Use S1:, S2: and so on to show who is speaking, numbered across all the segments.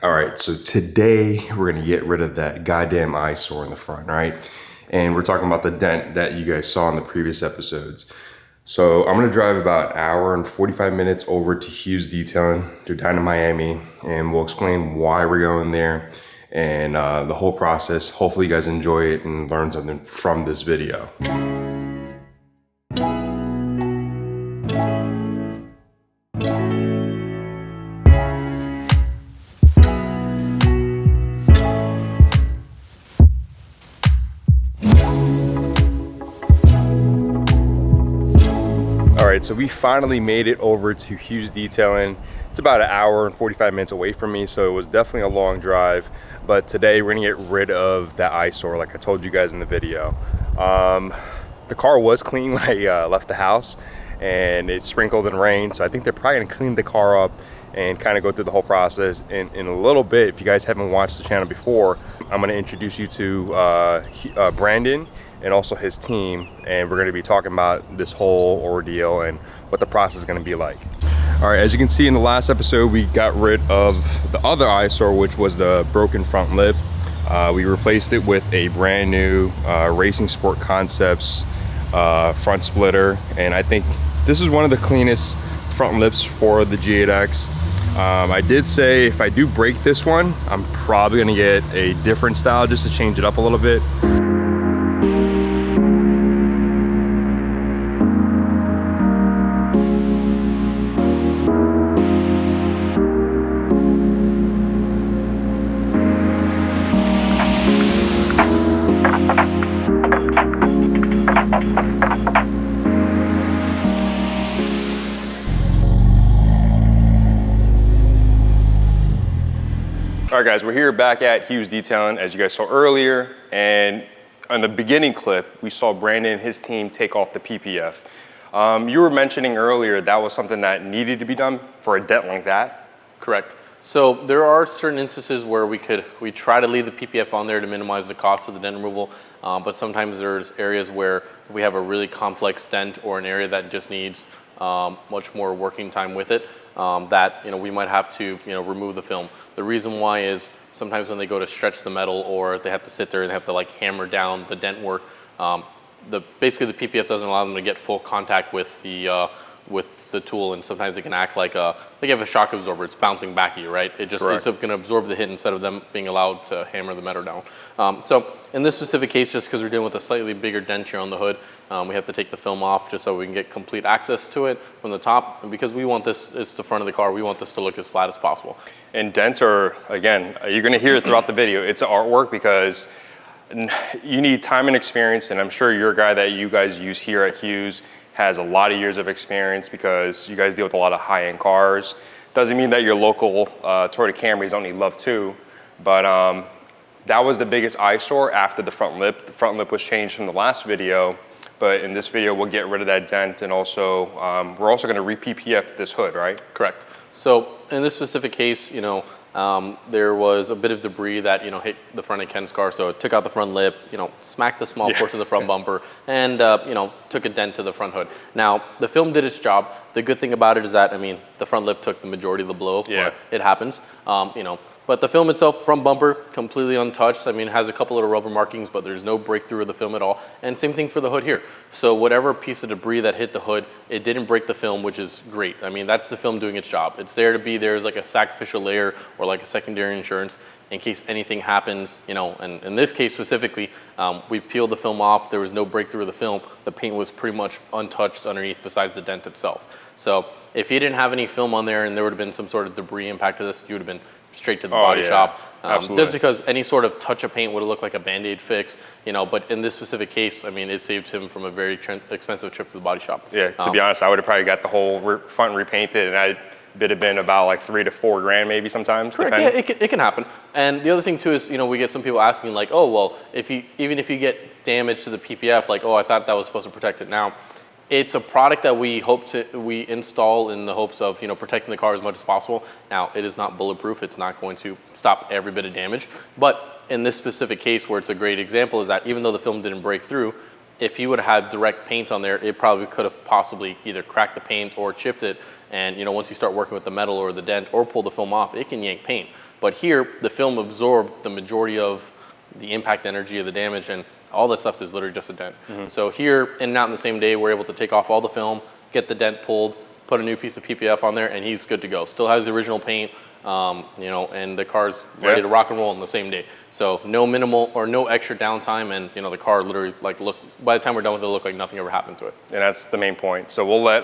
S1: All right, so today we're gonna get rid of that goddamn eyesore in the front, right? And we're talking about the dent that you guys saw in the previous episodes. So I'm gonna drive about an hour and 45 minutes over to Hughs Detailing. They're down in Miami, and we'll explain why we're going there and the whole process. Hopefully you guys enjoy it and learn something from this video. All right, so we finally made it over to Hughs Detailing. It's about an hour and 45 minutes away from me, so it was definitely a long drive. But today we're gonna get rid of that eyesore like I told you guys in the video. The car was clean when I left the house, and it sprinkled and rained, so I think they're probably gonna clean the car up and kind of go through the whole process. In a little bit, if you guys haven't watched the channel before, I'm gonna introduce you to Brandon and also his team, and we're gonna be talking about this whole ordeal and what the process is gonna be like. All right, as you can see in the last episode, we got rid of the other eyesore, which was the broken front lip. We replaced it with a brand new Racing Sport Concepts front splitter, and I think this is one of the cleanest front lips for the G8X. I did say if I do break this one, I'm probably gonna get a different style just to change it up a little bit. All right, guys, we're here back at Hughs Detailing, as you guys saw earlier, and on the beginning clip, we saw Brandon and his team take off the PPF. You were mentioning earlier that was something that needed to be done for a dent like that.
S2: Correct. So there are certain instances where we try to leave the PPF on there to minimize the cost of the dent removal, but sometimes there's areas where we have a really complex dent or an area that just needs much more working time with it, that we might have to remove the film. The reason why is sometimes when they go to stretch the metal or they have to sit there and have to like hammer down the dent work, basically the PPF doesn't allow them to get full contact with the tool, and sometimes it can act like you have a shock absorber. It's bouncing back at you, right? It's going to absorb the hit instead of them being allowed to hammer the metal down. So in this specific case, just because we're dealing with a slightly bigger dent here on the hood, we have to take the film off just so we can get complete access to it from the top. And because we want this, it's the front of the car, we want this to look as flat as possible.
S1: And dents are, again, you're gonna hear it throughout the video, it's artwork because you need time and experience, and I'm sure your guy that you guys use here at Hughs has a lot of years of experience because you guys deal with a lot of high-end cars. Doesn't mean that your local Toyota Camrys don't need love too, but that was the biggest eyesore after the front lip. The front lip was changed from the last video, but in this video we'll get rid of that dent, and also we're also going to re-PPF this hood, right?
S2: Correct. So in this specific case, there was a bit of debris that hit the front of Ken's car, so it took out the front lip, smacked the small portion of the front bumper, and took a dent to the front hood. Now the film did its job. The good thing about it is that the front lip took the majority of the blow.
S1: Yeah,
S2: it happens. But the film itself, front bumper, completely untouched. It has a couple of rubber markings, but there's no breakthrough of the film at all. And same thing for the hood here. So whatever piece of debris that hit the hood, it didn't break the film, which is great. That's the film doing its job. It's there to be there as like a sacrificial layer or like a secondary insurance in case anything happens, and in this case specifically, we peeled the film off. There was no breakthrough of the film. The paint was pretty much untouched underneath besides the dent itself. So if you didn't have any film on there and there would have been some sort of debris impact to this, you would have been straight to the body shop. Just because any sort of touch of paint would have looked like a Band-Aid fix, but in this specific case, it saved him from a very expensive trip to the body shop.
S1: Yeah, to be honest, I would have probably got the whole front repainted, and I'd have been about like $3 to $4 grand maybe sometimes.
S2: Correct. Yeah, it can happen. And the other thing too is, we get some people asking like, oh, well, even if you get damage to the PPF, like, oh, I thought that was supposed to protect it. Now, it's a product that we install in the hopes of protecting the car as much as possible. Now, it is not bulletproof. It's not going to stop every bit of damage. But in this specific case, where it's a great example, is that even though the film didn't break through, if you would have had direct paint on there, it probably could have possibly either cracked the paint or chipped it. And once you start working with the metal or the dent or pull the film off, it can yank paint. But here, the film absorbed the majority of the impact energy of the damage, and all that's left is literally just a dent. So here, in and out in the same day, we're able to take off all the film, get the dent pulled, put a new piece of PPF on there, and he's good to go. Still has the original paint, and the car's ready to rock and roll in the same day. So no minimal or no extra downtime, and the car literally by the time we're done with it, look like nothing ever happened to it.
S1: And that's the main point. So we'll let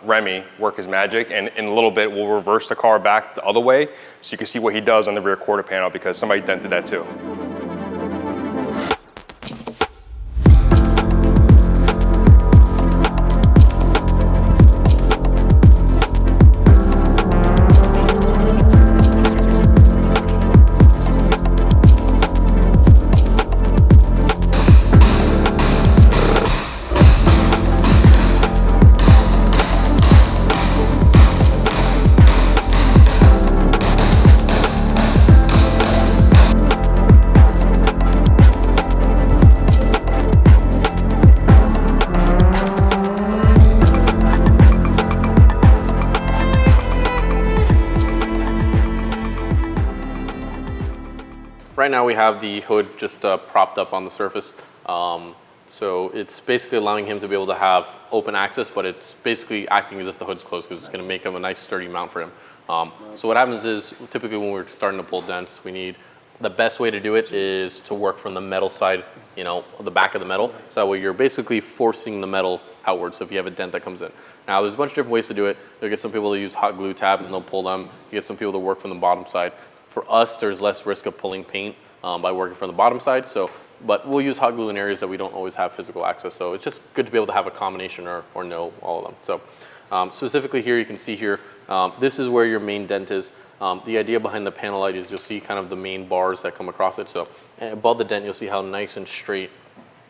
S1: Remy work his magic, and in a little bit we'll reverse the car back the other way so you can see what he does on the rear quarter panel, because somebody dented that too.
S2: Right now we have the hood just propped up on the surface. So it's basically allowing him to be able to have open access, but it's basically acting as if the hood's closed because it's going to make him a nice sturdy mount for him. So what happens is, typically when we're starting to pull dents, the best way to do it is to work from the metal side, the back of the metal. So that way you're basically forcing the metal outwards. So if you have a dent that comes in. Now there's a bunch of different ways to do it. You'll get some people to use hot glue tabs and they'll pull them. You get some people to work from the bottom side. For us, there's less risk of pulling paint by working from the bottom side. But we'll use hot glue in areas that we don't always have physical access. So it's just good to be able to have a combination or know all of them. So specifically here, you can see here, this is where your main dent is. The idea behind the panel light is you'll see kind of the main bars that come across it. So and above the dent, you'll see how nice and straight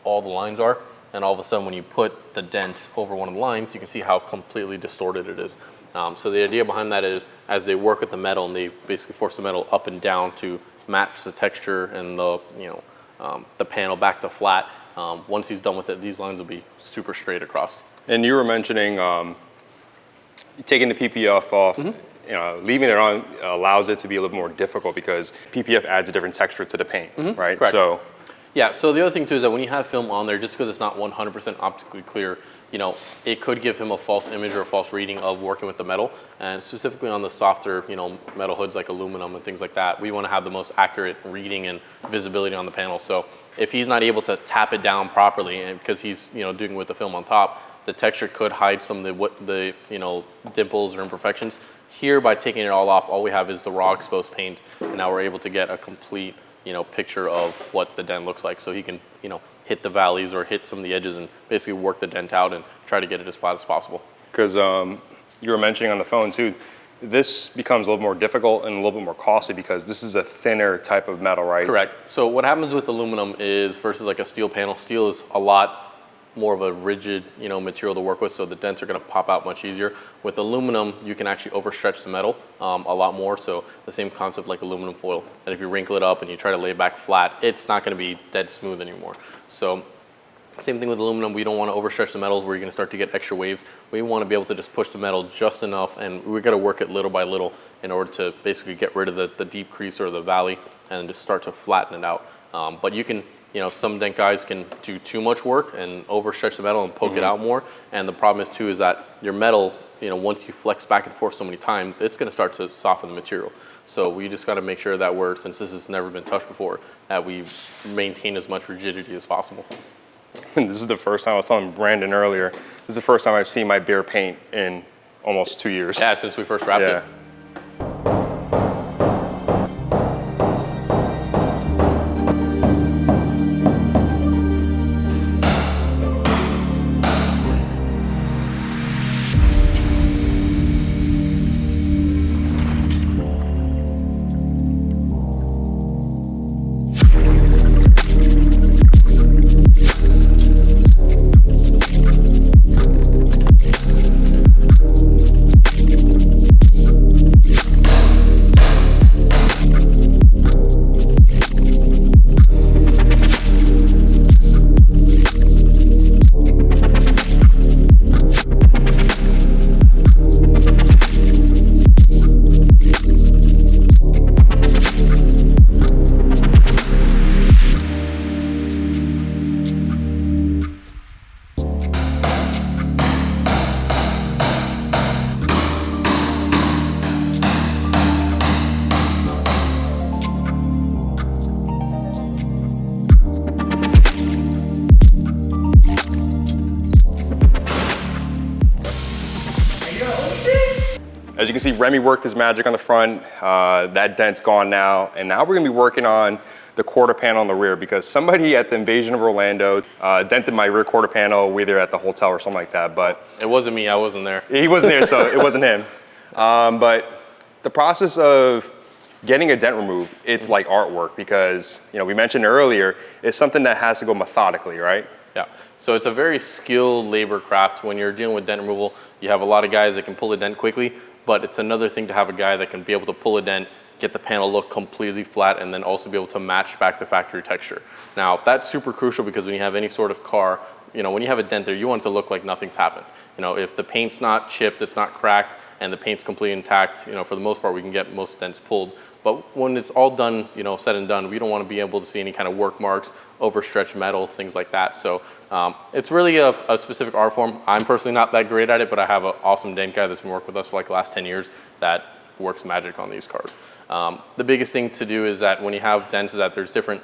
S2: all the lines are. And all of a sudden, when you put the dent over one of the lines, you can see how completely distorted it is. So the idea behind that is, as they work with the metal and they basically force the metal up and down to match the texture and the panel back to flat. Once he's done with it, these lines will be super straight across.
S1: And you were mentioning taking the PPF off. Leaving it on allows it to be a little more difficult because PPF adds a different texture to the paint, right?
S2: Correct.
S1: So
S2: yeah. So the other thing too is that when you have film on there, just because it's not 100% optically clear, it could give him a false image or a false reading of working with the metal. And specifically on the softer, metal hoods like aluminum and things like that, we want to have the most accurate reading and visibility on the panel. So if he's not able to tap it down properly, and because he's doing it with the film on top, the texture could hide some of the dimples or imperfections. Here, by taking it all off, all we have is the raw exposed paint, and now we're able to get a complete picture of what the dent looks like. So he can hit the valleys or hit some of the edges and basically work the dent out and try to get it as flat as possible.
S1: Because you were mentioning on the phone too, this becomes a little more difficult and a little bit more costly because this is a thinner type of metal, right?
S2: Correct. So what happens with aluminum is, versus like a steel panel, steel is a lot more of a rigid material to work with, so the dents are going to pop out much easier. With aluminum, you can actually overstretch the metal a lot more, so the same concept like aluminum foil, that if you wrinkle it up and you try to lay it back flat, it's not going to be dead smooth anymore. So same thing with aluminum, we don't want to overstretch the metals where you're going to start to get extra waves. We want to be able to just push the metal just enough, and we're going to work it little by little in order to basically get rid of the deep crease or the valley and just start to flatten it out. But you can, some dent guys can do too much work and overstretch the metal and poke it out more. And the problem is too is that your metal, once you flex back and forth so many times, it's going to start to soften the material. So we just got to make sure that since this has never been touched before, that we maintain as much rigidity as possible.
S1: And this is the first time, I was telling Brandon earlier, this is the first time I've seen my bare paint in almost 2 years.
S2: Yeah, since we first wrapped it.
S1: As you can see, Remy worked his magic on the front. That dent's gone now. And now we're gonna be working on the quarter panel on the rear because somebody at the Invasion of Orlando dented my rear quarter panel, either at the hotel or something like that. But
S2: it wasn't me, I wasn't there.
S1: He wasn't there, so it wasn't him. But the process of getting a dent removed, it's like artwork because, you know, we mentioned earlier, it's something that has to go methodically, right?
S2: Yeah, so it's a very skilled labor craft. When you're dealing with dent removal, you have a lot of guys that can pull a dent quickly, but it's another thing to have a guy that can be able to pull a dent, get the panel look completely flat, and then also be able to match back the factory texture. Now, that's super crucial because when you have any sort of car, you know, when you have a dent there, you want it to look like nothing's happened. You know, if the paint's not chipped, it's not cracked, and the paint's completely intact, you know, for the most part, we can get most dents pulled. But when it's all done, you know, said and done, we don't want to be able to see any kind of work marks, overstretched metal, things like that. So it's really a specific art form. I'm personally not that great at it, but I have an awesome dent guy that's been working with us for like the last 10 years that works magic on these cars. The biggest thing to do is that when you have dents is that there's different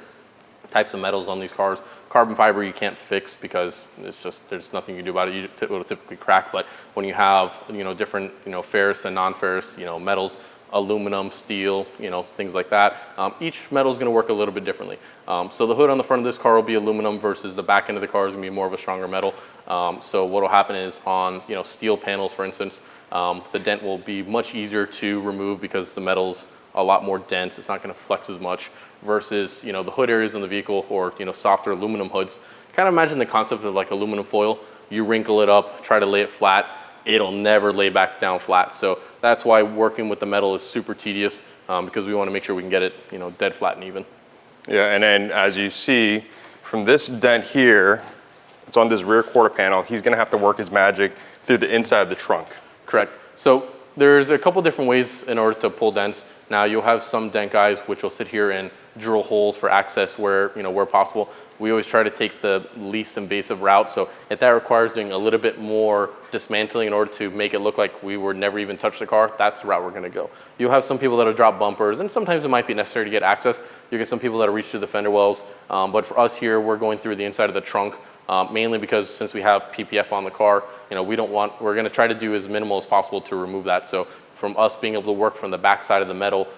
S2: types of metals on these cars. Carbon fiber you can't fix because it's just, there's nothing you can do about it. It will typically crack, but when you have, you know, different, you know, ferrous and non-ferrous, you know, metals, aluminum, steel, you know, things like that. Each metal is going to work a little bit differently. So the hood on the front of this car will be aluminum versus the back end of the car is going to be more of a stronger metal. So what will happen is on, you know, steel panels, for instance, the dent will be much easier to remove because the metal's a lot more dense. It's not going to flex as much versus, you know, the hood areas in the vehicle or, you know, softer aluminum hoods. Kind of imagine the concept of like aluminum foil. You wrinkle it up, try to lay it flat. It'll never lay back down flat. So that's why working with the metal is super tedious because we want to make sure we can get it, you know, dead flat and even.
S1: Yeah, and then as you see from this dent here, it's on this rear quarter panel. He's gonna have to work his magic through the inside of the trunk.
S2: Correct. So there's a couple different ways in order to pull dents. Now you'll have some dent guys which will sit here and drill holes for access where, you know, where possible. We always try to take the least invasive route. So if that requires doing a little bit more dismantling in order to make it look like we were never even touched the car, that's the route we're gonna go. You'll have some people that'll drop bumpers, and sometimes it might be necessary to get access. You get some people that'll reach through the fender wells. But for us here, we're going through the inside of the trunk, mainly because since we have PPF on the car, you know, we're gonna try to do as minimal as possible to remove that. So from us being able to work from the back side of the metal,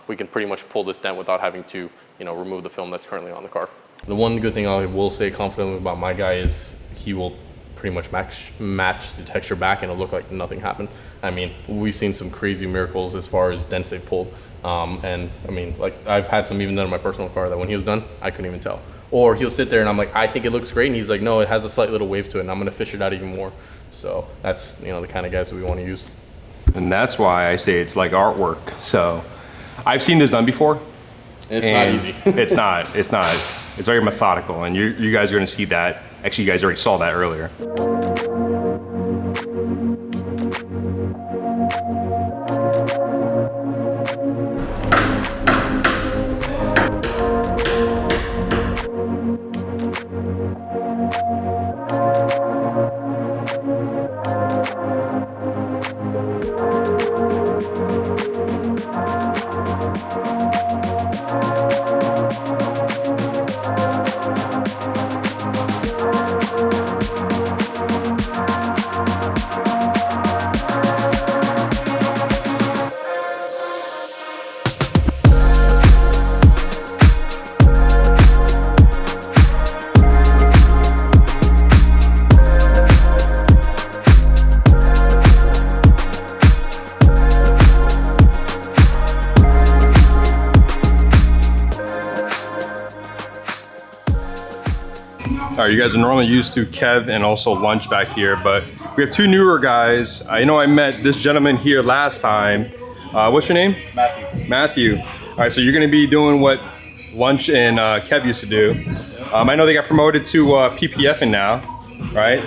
S2: we can pretty much pull this dent without having to, you know, remove the film that's currently on the car. The one good thing I will say confidently about my guy is he will pretty much match the texture back and it'll look like nothing happened. I mean, we've seen some crazy miracles as far as dents they've pulled. And I mean, like I've had some even done in my personal car that when he was done, I couldn't even tell. Or he'll sit there and I'm like, I think it looks great. And he's like, no, it has a slight little wave to it and I'm gonna fish it out even more. So that's, you know, the kind of guys that we want to use.
S1: And that's why I say it's like artwork. So I've seen this done before.
S2: It's not easy.
S1: It's not. It's very methodical, and you guys are gonna see that. Actually, you guys already saw that earlier. All right, you guys are normally used to Kev and also Lunch back here, but we have two newer guys. I know I met this gentleman here last time. What's your name?
S3: Matthew.
S1: Matthew. All right, so you're gonna be doing what Lunch and Kev used to do. I know they got promoted to PPFing now, right?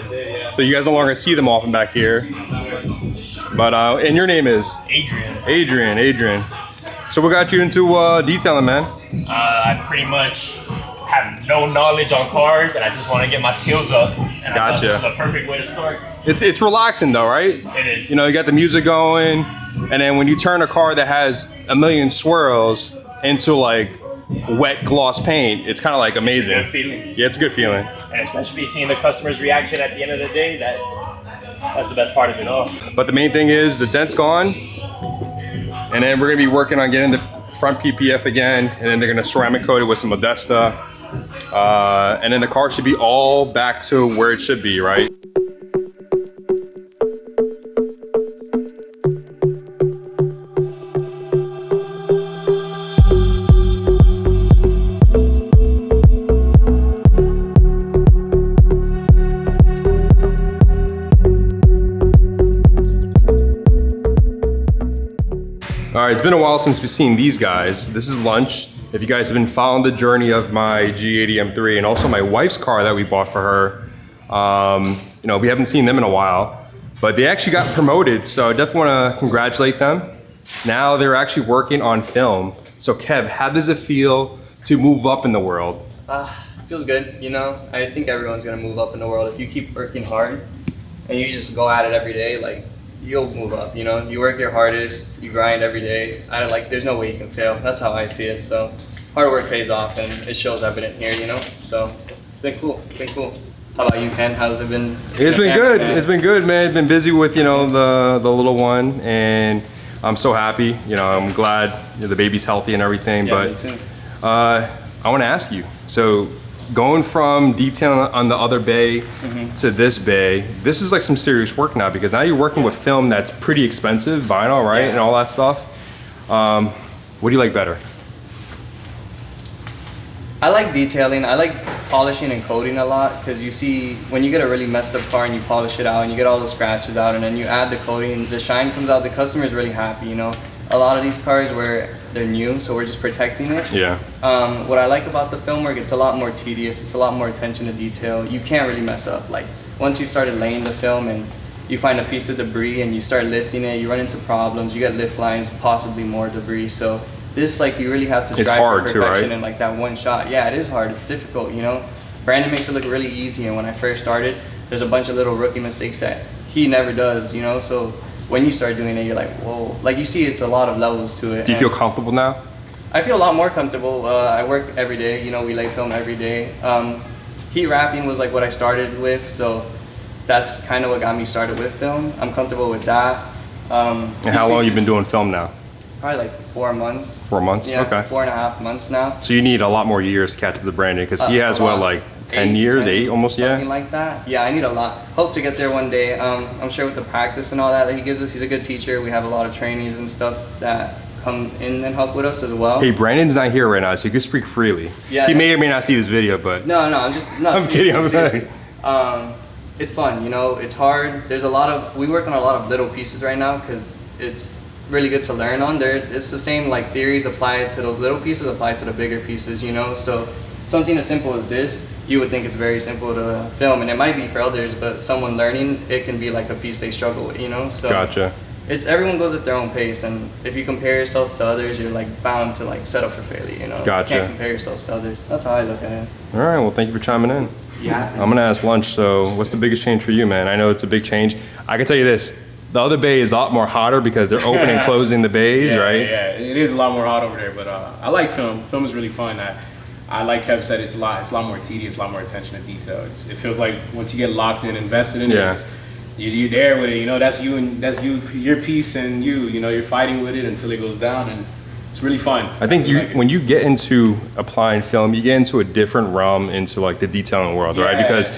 S1: So you guys no longer see them often back here. But, and your name is?
S3: Adrian.
S1: Adrian. So what got you into detailing, man?
S3: I pretty much have no knowledge on cars, and I just want to get my skills up. And I thought this is a perfect way to start.
S1: It's relaxing though, right?
S3: It is.
S1: You know, you got the music going, and then when you turn a car that has a million swirls into like wet gloss paint, it's kind of like amazing.
S3: It's a good feeling.
S1: Yeah, it's a good feeling.
S3: And especially seeing the customer's reaction at the end of the day, that That's the best part of it all.
S1: But the main thing is the dent's gone, and then we're gonna be working on getting the front PPF again, and then they're gonna ceramic coat it with some Modesta, and then the car should be all back to where it should be, right? All right, it's been a while since we've seen these guys. This is lunch. If you guys have been following the journey of my G80 M3 and also my wife's car that we bought for her, you know, we haven't seen them in a while, but they actually got promoted, so I definitely want to congratulate them. Now they're actually working on film. So Kev, how does it feel to move up in the world?
S4: Feels good, you know. I think everyone's gonna move up in the world if you keep working hard and you just go at it every day. Like, you'll move up, you know. You work your hardest, you grind every day. There's no way you can fail. That's how I see it. So hard work pays off, and it shows evident here, you know. So it's been cool. It's been cool. How about you, Ken? How's it been?
S1: It's been good. It's been good, man. Been busy with, you know, the little one, and I'm so happy. You know, I'm glad the baby's healthy and everything.
S4: Yeah,
S1: but I want to ask you. So going from detailing on the other bay to this bay, this is like some serious work now, because now you're working with film that's pretty expensive, vinyl, right, and all that stuff. What do you like better?
S4: I like detailing. I like polishing and coating a lot, because you see when you get a really messed up car and you polish it out and you get all the scratches out and then you add the coating, the shine comes out, the customer is really happy, you know. A lot of these cars where they're new, so we're just protecting it.
S1: Yeah.
S4: What I like about the film work, it's a lot more tedious, it's a lot more attention to detail. You can't really mess up. Like, once you started laying the film and you find a piece of debris and you start lifting it, you run into problems, you get lift lines, possibly more debris. So this, like, you really have to strive for perfection too, right? In like that one shot. Yeah, it is hard, it's difficult, you know. Brandon makes it look really easy, and when I first started, there's a bunch of little rookie mistakes that he never does, you know. So when you start doing it, you're like, whoa. Like, you see it's a lot of levels to it.
S1: Do you feel comfortable now?
S4: I feel a lot more comfortable. I work every day, you know, we lay film every day. Heat wrapping was like what I started with, so that's kind of what got me started with film. I'm comfortable with that.
S1: And how long have you been doing film now?
S4: Probably like 4 months.
S1: 4 months?
S4: Yeah,
S1: okay.
S4: 4.5 months now.
S1: So you need a lot more years to catch up to Brandon, because he has what, like 10 years, 8 almost, yeah?
S4: Something like that. Yeah, I need a lot. Hope to get there one day. I'm sure with the practice and all that he gives us, he's a good teacher. We have a lot of trainees and stuff that come in and help with us as well.
S1: Hey, Brandon's not here right now, so you can speak freely.
S4: Yeah,
S1: he may or may not see this video, but
S4: no, I'm just not.
S1: I'm kidding. I'm kidding.
S4: It's fun, you know. It's hard. There's a lot of, we work on a lot of little pieces right now because it's really good to learn on. It's the same, like, theories applied to those little pieces applied to the bigger pieces, you know. So something as simple as this, you would think it's very simple to film, and it might be for others, but someone learning, it can be like a piece they struggle with, you know. So
S1: gotcha.
S4: It's, everyone goes at their own pace, and if you compare yourself to others, you're like bound to like set up for failure, you know.
S1: Gotcha.
S4: You can't compare yourselves to others. That's how I look at it.
S1: All right, well, thank you for chiming in.
S4: Yeah.
S1: I'm gonna ask Lunch, so what's the biggest change for you, man? I know it's a big change. I can tell you this, the other bay is a lot more hotter because they're opening and closing the bays,
S5: yeah,
S1: right?
S5: Yeah, it is a lot more hot over there, but I like film. Film is really fun. I like Kev said, it's a lot more tedious, a lot more attention to detail. It feels like once you get locked in, invested in it, you're there with it. You know, that's you and that's you, your piece, and you know, you're fighting with it until it goes down, and it's really fun.
S1: I think when you get into applying film, you get into a different realm into like the detailing world, right? Because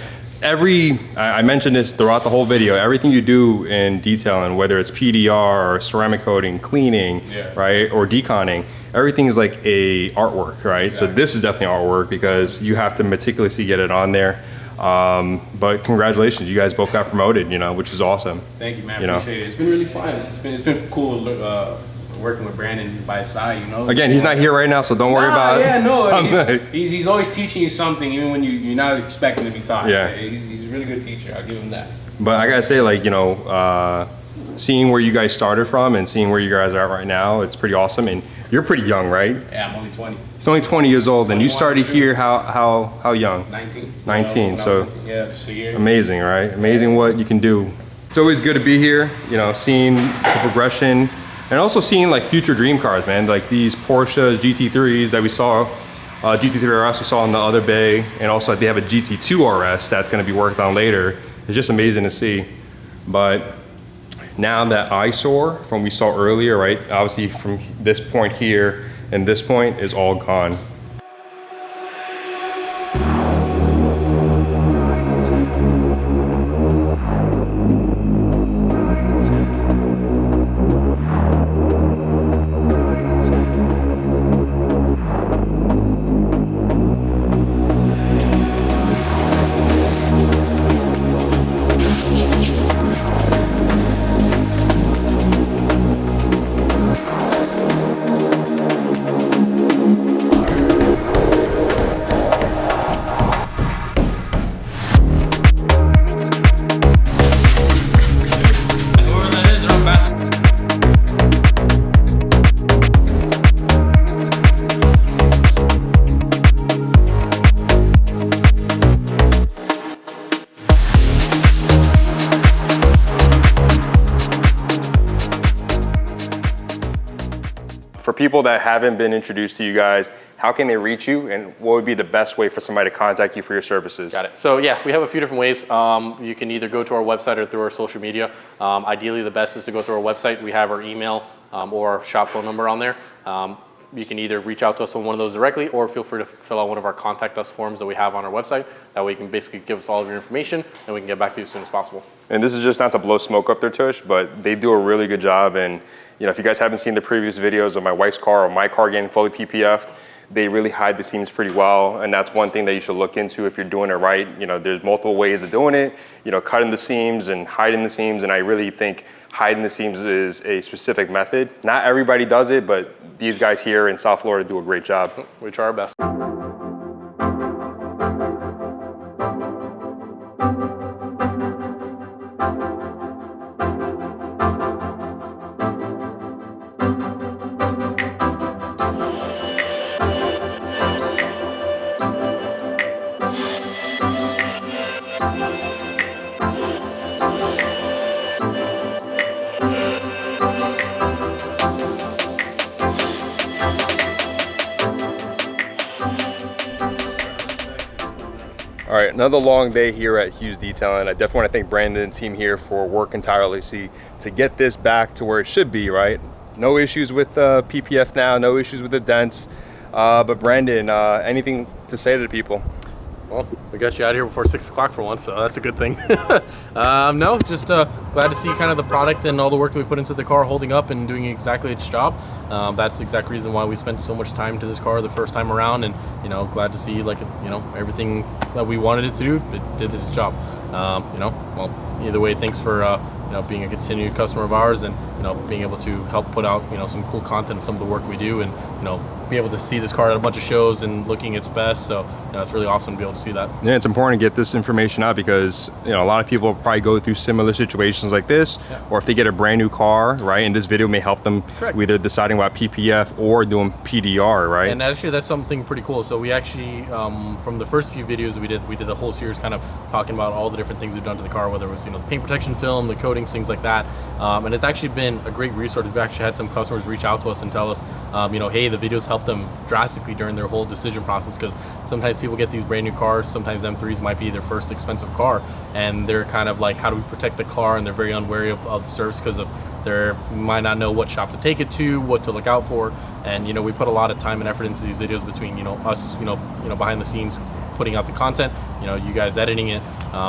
S1: I mentioned this throughout the whole video, everything you do in detailing, whether it's PDR or ceramic coating, cleaning, right, or deconning, everything is like a artwork, right? Exactly. So this is definitely artwork because you have to meticulously get it on there. But congratulations, you guys both got promoted, you know, which is awesome.
S5: Thank you, man. Appreciate it. It's been really fun. It's been cool working with Brandon by his side, you know.
S1: Again, he's not here right now, so don't worry about it.
S5: Yeah, no, he's always teaching you something, even when you're not expecting to be taught.
S1: Yeah,
S5: he's a really good teacher. I'll give him that.
S1: But I gotta say, like, you know, seeing where you guys started from and seeing where you guys are at right now, it's pretty awesome. And you're pretty young, right?
S5: Yeah, I'm only 20.
S1: He's only 20 years old, and you started here how young?
S5: 19.
S1: 19. So
S5: 19, yeah, just a year.
S1: Amazing, right? Amazing what you can do. It's always good to be here, you know, seeing the progression. And also seeing like future dream cars, man, like these Porsche GT3s that we saw, GT3 RS we saw in the other bay, and also they have a GT2 RS that's gonna be worked on later. It's just amazing to see. But now that eyesore from we saw earlier, right? Obviously from this point here and this point is all gone. For people that haven't been introduced to you guys, how can they reach you, and what would be the best way for somebody to contact you for your services?
S2: Got it. So yeah, we have a few different ways. You can either go to our website or through our social media. Ideally, the best is to go through our website. We have our email or our shop phone number on there. You can either reach out to us on one of those directly, or feel free to fill out one of our contact us forms that we have on our website. That way you can basically give us all of your information and we can get back to you as soon as possible.
S1: And this is just not to blow smoke up their tush, but they do a really good job. And you know, if you guys haven't seen the previous videos of my wife's car or my car getting fully PPF'd, they really hide the seams pretty well. And that's one thing that you should look into if you're doing it right. You know, there's multiple ways of doing it, you know, cutting the seams and hiding the seams. And I really think hiding the seams is a specific method. Not everybody does it, but these guys here in South Florida do a great job.
S2: We try our best.
S1: All right, another long day here at Hughs Detailing. I definitely want to thank Brandon and team here for working tirelessly to get this back to where it should be, right? No issues with PPF now, no issues with the dents. But Brandon, anything to say to the people?
S2: Well, we got you out of here before 6 o'clock for once, so that's a good thing. No, just glad to see kind of the product and all the work that we put into the car holding up and doing exactly its job. That's the exact reason why we spent so much time to this car the first time around, and you know, glad to see, like, you know, everything that we wanted it to do, it did its job. You know, well, either way, thanks for you know, being a continued customer of ours, and you know, being able to help put out, you know, some cool content of some of the work we do, and you know, be able to see this car at a bunch of shows and looking its best. So you know, it's really awesome to be able to see that.
S1: Yeah, it's important to get this information out because you know, a lot of people probably go through similar situations like this, or if they get a brand new car, right? And this video may help them either deciding about PPF or doing PDR, right?
S2: And actually, that's something pretty cool. So we actually, from the first few videos we did the whole series kind of talking about all the different things we've done to the car, whether it was, you know, the paint protection film, the coatings, things like that. And it's actually been a great resource. We've actually had some customers reach out to us and tell us, you know, hey, the videos helped them drastically during their whole decision process, because sometimes people get these brand new cars, sometimes M3s might be their first expensive car, and they're kind of like, how do we protect the car? And they're very unwary of the service because of they might not know what shop to take it to, what to look out for. And you know, we put a lot of time and effort into these videos between, you know, us, you know, behind the scenes putting out the content, you know, you guys editing it.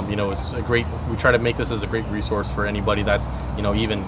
S2: You know, it's a great, we try to make this as a great resource for anybody that's, you know, even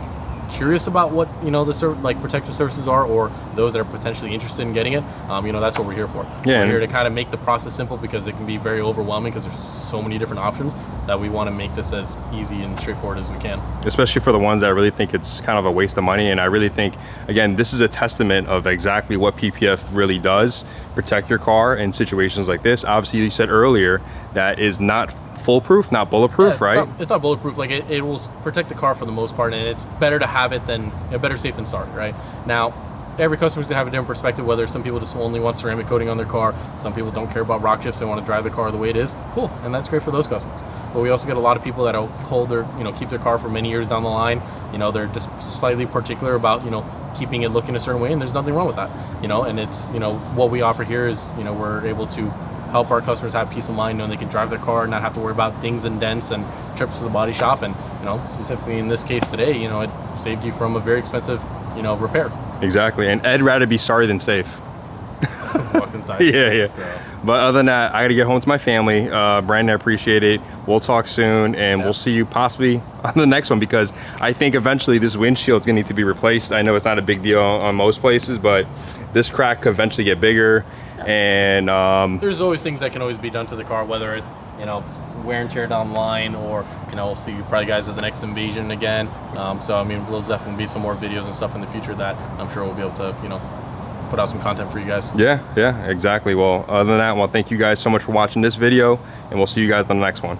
S2: curious about what, you know, the like protective services are, or those that are potentially interested in getting it. You know, that's what we're here for.
S1: Yeah,
S2: we're here to kind of make the process simple, because it can be very overwhelming because there's so many different options, that we want to make this as easy and straightforward as we can. Especially
S1: for the ones that really think it's kind of a waste of money. And I really think, again, this is a testament of exactly what PPF really does, protect your car in situations like this. Obviously, you said earlier that is not foolproof, not bulletproof, right?
S2: It's not bulletproof. Like it will protect the car for the most part, and it's better to have it than, you know, better safe than sorry, right? Now, every customer's gonna have a different perspective, whether some people just only want ceramic coating on their car, some people don't care about rock chips, they want to drive the car the way it is. Cool, and that's great for those customers. But we also get a lot of people that hold their, you know, keep their car for many years down the line. You know, they're just slightly particular about, you know, keeping it looking a certain way, and there's nothing wrong with that. You know, and it's, you know, what we offer here is, you know, we're able to help our customers have peace of mind, knowing they can drive their car and not have to worry about dings and dents and trips to the body shop. And you know, specifically in this case today, you know, it saved you from a very expensive, you know, repair.
S1: Exactly, and I'd rather be sorry than safe.
S2: Walked inside.
S1: Yeah.
S2: So.
S1: But other than that, I gotta get home to my family. Brandon, I appreciate it. We'll talk soon, and we'll see you possibly on the next one, because I think eventually this windshield's gonna need to be replaced. I know it's not a big deal on most places, but this crack could eventually get bigger. And
S2: there's always things that can always be done to the car, whether it's, you know, wear and tear down the line, or, you know, we'll see you probably guys at the next Invasion again. So I mean, there'll definitely be some more videos and stuff in the future that I'm sure we'll be able to, you know, put out some content for you guys.
S1: Yeah, exactly. Well, other than that, well, thank you guys so much for watching this video, and we'll see you guys on the next one.